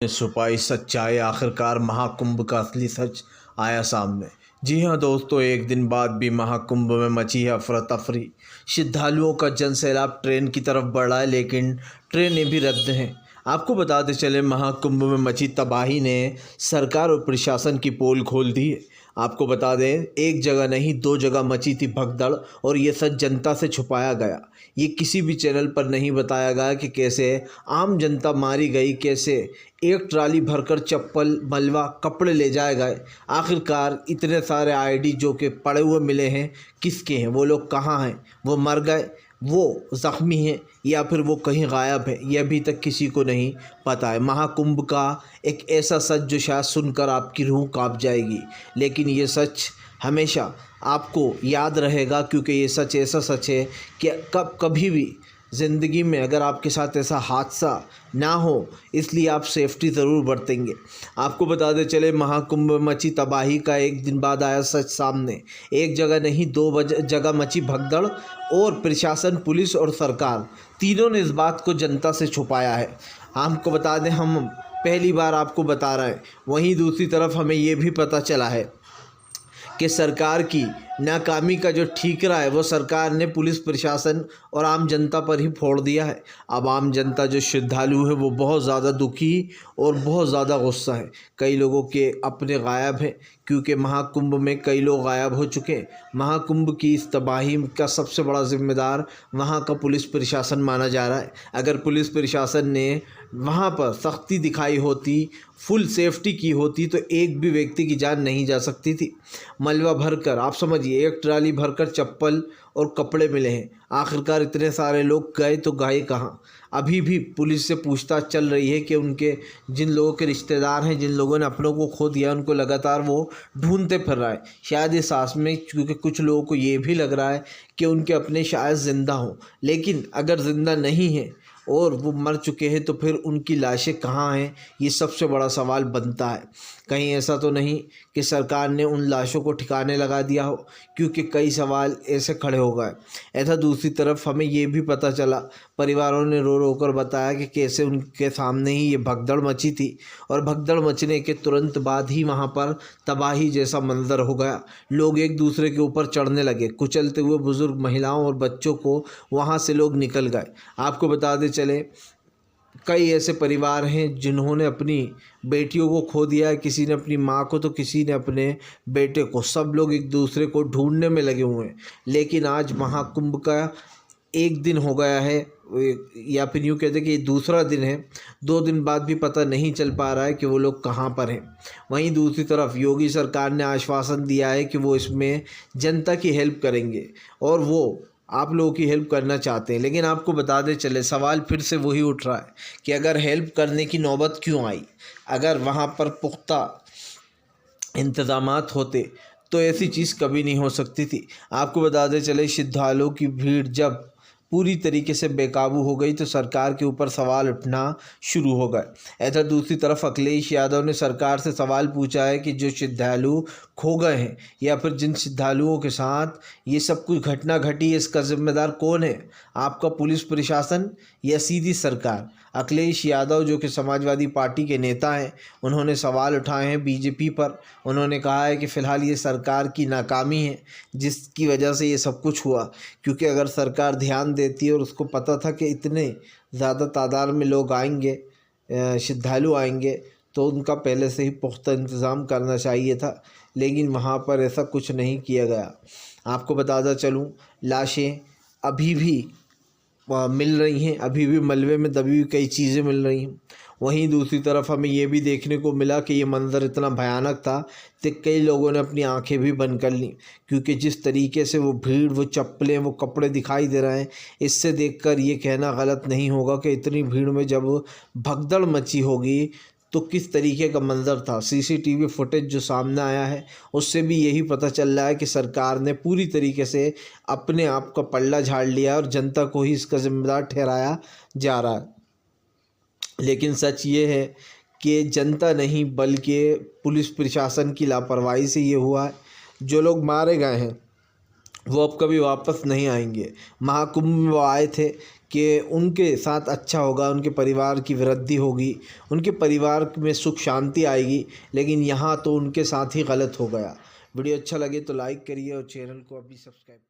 छुपाई सच्चाई, आखिरकार महाकुंभ का असली सच आया सामने। जी हाँ दोस्तों, एक दिन बाद भी महाकुंभ में मची है अफरा तफरी। श्रद्धालुओं का जनसैलाब ट्रेन की तरफ बढ़ा है, लेकिन ट्रेनें भी रद्द हैं। आपको बताते चले, महाकुंभ में मची तबाही ने सरकार और प्रशासन की पोल खोल दी है। आपको बता दें, एक जगह नहीं दो जगह मची थी भगदड़, और ये सच जनता से छुपाया गया। ये किसी भी चैनल पर नहीं बताया गया कि कैसे आम जनता मारी गई, कैसे एक ट्राली भरकर चप्पल, मलबा, कपड़े ले जाए गए। आखिरकार इतने सारे आईडी जो कि पड़े हुए मिले हैं, किसके हैं? वो लोग कहाँ हैं? वो मर गए, वो ज़ख्मी हैं, या फिर वो कहीं गायब है? ये अभी तक किसी को नहीं पता है। महाकुंभ का एक ऐसा सच जो शायद सुनकर आपकी रूह कांप जाएगी, लेकिन ये सच हमेशा आपको याद रहेगा, क्योंकि ये सच ऐसा सच है कि कभी भी ज़िंदगी में अगर आपके साथ ऐसा हादसा ना हो, इसलिए आप सेफ्टी ज़रूर बरतेंगे। आपको बताते चले, महाकुंभ में मची तबाही का एक दिन बाद आया सच सामने। एक जगह नहीं दो जगह मची भगदड़, और प्रशासन, पुलिस और सरकार तीनों ने इस बात को जनता से छुपाया है। आपको बता दें, हम पहली बार आपको बता रहे हैं। वहीं दूसरी तरफ हमें ये भी पता चला है कि सरकार की नाकामी का जो ठीकरा है वो सरकार ने पुलिस प्रशासन और आम जनता पर ही फोड़ दिया है। अब आम जनता जो श्रद्धालु है वो बहुत ज़्यादा दुखी और बहुत ज़्यादा गुस्सा है। कई लोगों के अपने गायब हैं, क्योंकि महाकुंभ में कई लोग गायब हो चुके हैं। महाकुंभ की इस तबाही का सबसे बड़ा जिम्मेदार वहाँ का पुलिस प्रशासन माना जा रहा है। अगर पुलिस प्रशासन ने वहाँ पर सख्ती दिखाई होती, फुल सेफ्टी की होती, तो एक भी व्यक्ति की जान नहीं जा सकती थी। मलबा भरकर, आप समझिए, एक ट्राली भरकर चप्पल और कपड़े मिले हैं। आखिरकार इतने सारे लोग गए तो गए कहाँ? अभी भी पुलिस से पूछताछ चल रही है कि उनके जिन लोगों के रिश्तेदार हैं, जिन लोगों ने अपनों को खो दिया, उनको लगातार वो ढूंढते फिर रहा है। शायद इस आस में, क्योंकि कुछ लोगों को ये भी लग रहा है कि उनके अपने शायद ज़िंदा हों, लेकिन अगर ज़िंदा नहीं हैं और वो मर चुके हैं तो फिर उनकी लाशें कहाँ हैं? ये सबसे बड़ा सवाल बनता है। कहीं ऐसा तो नहीं कि सरकार ने उन लाशों को ठिकाने लगा दिया हो, क्योंकि कई सवाल ऐसे खड़े हो गए। ऐसा दूसरी तरफ हमें ये भी पता चला, परिवारों ने रो रो कर बताया कि कैसे उनके सामने ही ये भगदड़ मची थी, और भगदड़ मचने के तुरंत बाद ही वहाँ पर तबाही जैसा मंजर हो गया। लोग एक दूसरे के ऊपर चढ़ने लगे, कुचलते हुए बुज़ुर्ग, महिलाओं और बच्चों को वहाँ से लोग निकल गए। आपको बताते चले, कई ऐसे परिवार हैं जिन्होंने अपनी बेटियों को खो दिया है, किसी ने अपनी माँ को तो किसी ने अपने बेटे को। सब लोग एक दूसरे को ढूंढने में लगे हुए हैं। लेकिन आज महाकुंभ का एक दिन हो गया है, या फिर यूँ कहते कि ये दूसरा दिन है। 2 दिन बाद भी पता नहीं चल पा रहा है कि वो लोग कहाँ पर हैं। वहीं दूसरी तरफ योगी सरकार ने आश्वासन दिया है कि वो इसमें जनता की हेल्प करेंगे, और वो आप लोगों की हेल्प करना चाहते हैं। लेकिन आपको बताते चले, सवाल फिर से वही उठ रहा है कि अगर हेल्प करने की नौबत क्यों आई? अगर वहाँ पर पुख्ता इंतज़ामात होते तो ऐसी चीज़ कभी नहीं हो सकती थी। आपको बताते चले, श्रद्धालुओं की भीड़ जब पूरी तरीके से बेकाबू हो गई तो सरकार के ऊपर सवाल उठना शुरू हो गए। ऐसा दूसरी तरफ अखिलेश यादव ने सरकार से सवाल पूछा है कि जो श्रद्धालु खो गए हैं, या फिर जिन श्रद्धालुओं के साथ ये सब कुछ घटना घटी, इसका जिम्मेदार कौन है? आपका पुलिस प्रशासन या सीधी सरकार? अखिलेश यादव जो कि समाजवादी पार्टी के नेता हैं, उन्होंने सवाल उठाए हैं बीजेपी पर। उन्होंने कहा है कि फ़िलहाल ये सरकार की नाकामी है जिसकी वजह से ये सब कुछ हुआ, क्योंकि अगर सरकार ध्यान देती और उसको पता था कि इतने ज़्यादा तादाद में लोग आएंगे, श्रद्धालु आएंगे, तो उनका पहले से ही पुख्ता इंतज़ाम करना चाहिए था। लेकिन वहाँ पर ऐसा कुछ नहीं किया गया। आपको बताता चलूँ, लाशें अभी भी मिल रही हैं, अभी भी मलबे में दबी हुई कई चीज़ें मिल रही हैं। वहीं दूसरी तरफ हमें ये भी देखने को मिला कि ये मंज़र इतना भयानक था कि कई लोगों ने अपनी आंखें भी बंद कर लीं, क्योंकि जिस तरीके से वो भीड़, वो चप्पलें, वो कपड़े दिखाई दे रहे हैं, इससे देखकर ये कहना गलत नहीं होगा कि इतनी भीड़ में जब भगदड़ मची होगी तो किस तरीके का मंज़र था। सीसीटीवी फुटेज जो सामने आया है, उससे भी यही पता चल रहा है कि सरकार ने पूरी तरीके से अपने आप का पल्ला झाड़ लिया और जनता को ही इसका जिम्मेदार ठहराया जा रहा है। लेकिन सच ये है कि जनता नहीं, बल्कि पुलिस प्रशासन की लापरवाही से ये हुआ है। जो लोग मारे गए हैं वो अब कभी वापस नहीं आएंगे। महाकुंभ में वो आए थे कि उनके साथ अच्छा होगा, उनके परिवार की वृद्धि होगी, उनके परिवार में सुख शांति आएगी, लेकिन यहाँ तो उनके साथ ही गलत हो गया। वीडियो अच्छा लगे तो लाइक करिए और चैनल को अभी सब्सक्राइब